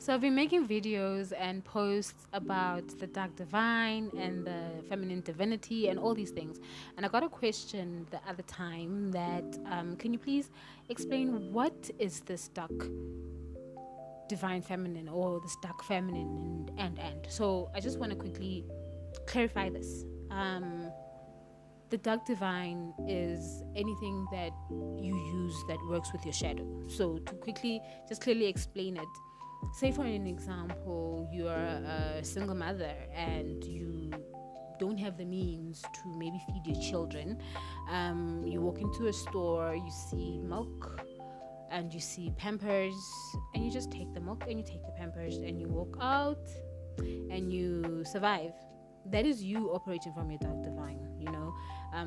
So I've been making videos and posts about the dark divine and the feminine divinity and all these things. And I got a question the other time that can you please explain what is this dark divine feminine or this dark feminine and. So I just want to quickly clarify this. The dark divine is anything that you use that works with your shadow. So to quickly just clearly explain it, say for an example, you're a single mother and you don't have the means to maybe feed your children. You walk into a store, you see milk and you see Pampers, and you just take the milk and you take the Pampers and you walk out and you survive. That is you operating from your dark divine, you know.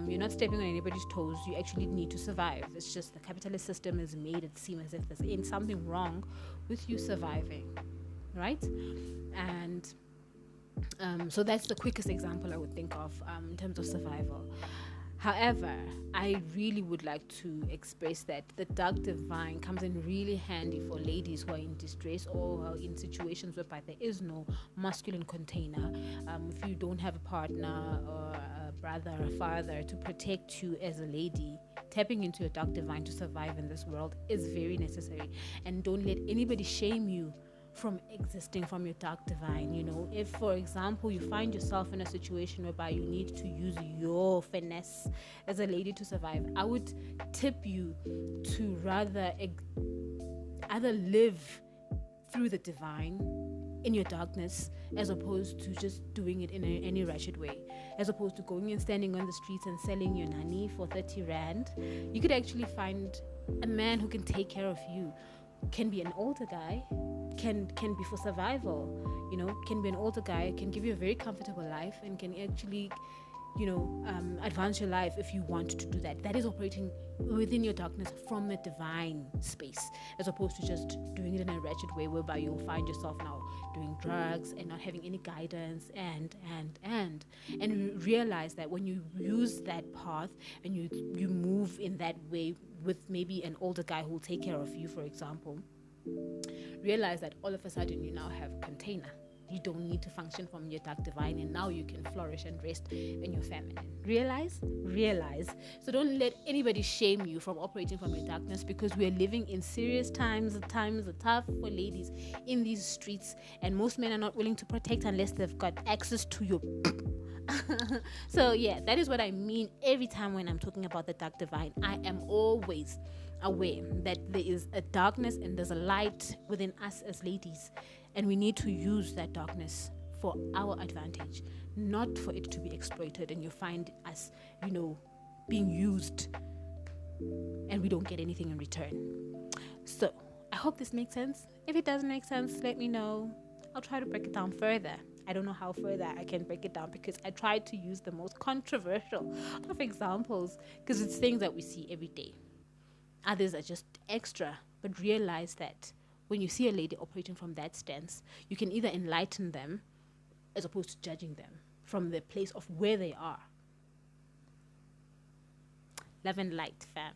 You're not stepping on anybody's toes. You actually need to survive. It's just the capitalist system has made it seem as if there's something wrong with you surviving, right? And so that's the quickest example I would think of in terms of survival. However, I really would like to express that the dark divine comes in really handy for ladies who are in distress or in situations whereby there is no masculine container. If you don't have a partner or a brother or a father to protect you as a lady, tapping into your dark divine to survive in this world is very necessary. And don't let anybody shame you from existing from your dark divine. You know, if for example you find yourself in a situation whereby you need to use your finesse as a lady to survive, I would tip you to rather either live through the divine in your darkness as opposed to just doing it in any ratchet way, as opposed to going and standing on the streets and selling your nanny for 30 rand. You could actually find a man who can take care of you. Can be an older guy, can be for survival, you know, can be an older guy, can give you a very comfortable life and can actually, you know, advance your life if you want to do that. That is operating within your darkness from the divine space, as opposed to just doing it in a wretched way whereby you'll find yourself now doing drugs and not having any guidance and realize that when you use that path and you move in that way with maybe an older guy who will take care of you, for example, realize that all of a sudden you now have a container. You don't need to function from your dark divine, and now you can flourish and rest in your feminine. Realize. So don't let anybody shame you from operating from your darkness, because we are living in serious times. The times are tough for ladies in these streets, and most men are not willing to protect unless they've got access to your so yeah, that is what I mean every time when I'm talking about the dark divine. I am always aware that there is a darkness and there's a light within us as ladies, and we need to use that darkness for our advantage, not for it to be exploited and you find us, you know, being used and we don't get anything in return. So I hope this makes sense. If it doesn't make sense, let me know. I'll try to break it down further. I don't know how further I can break it down, because I try to use the most controversial of examples, because it's things that we see every day. Others are just extra, but realize that when you see a lady operating from that stance, you can either enlighten them as opposed to judging them from the place of where they are. Love and light, fam.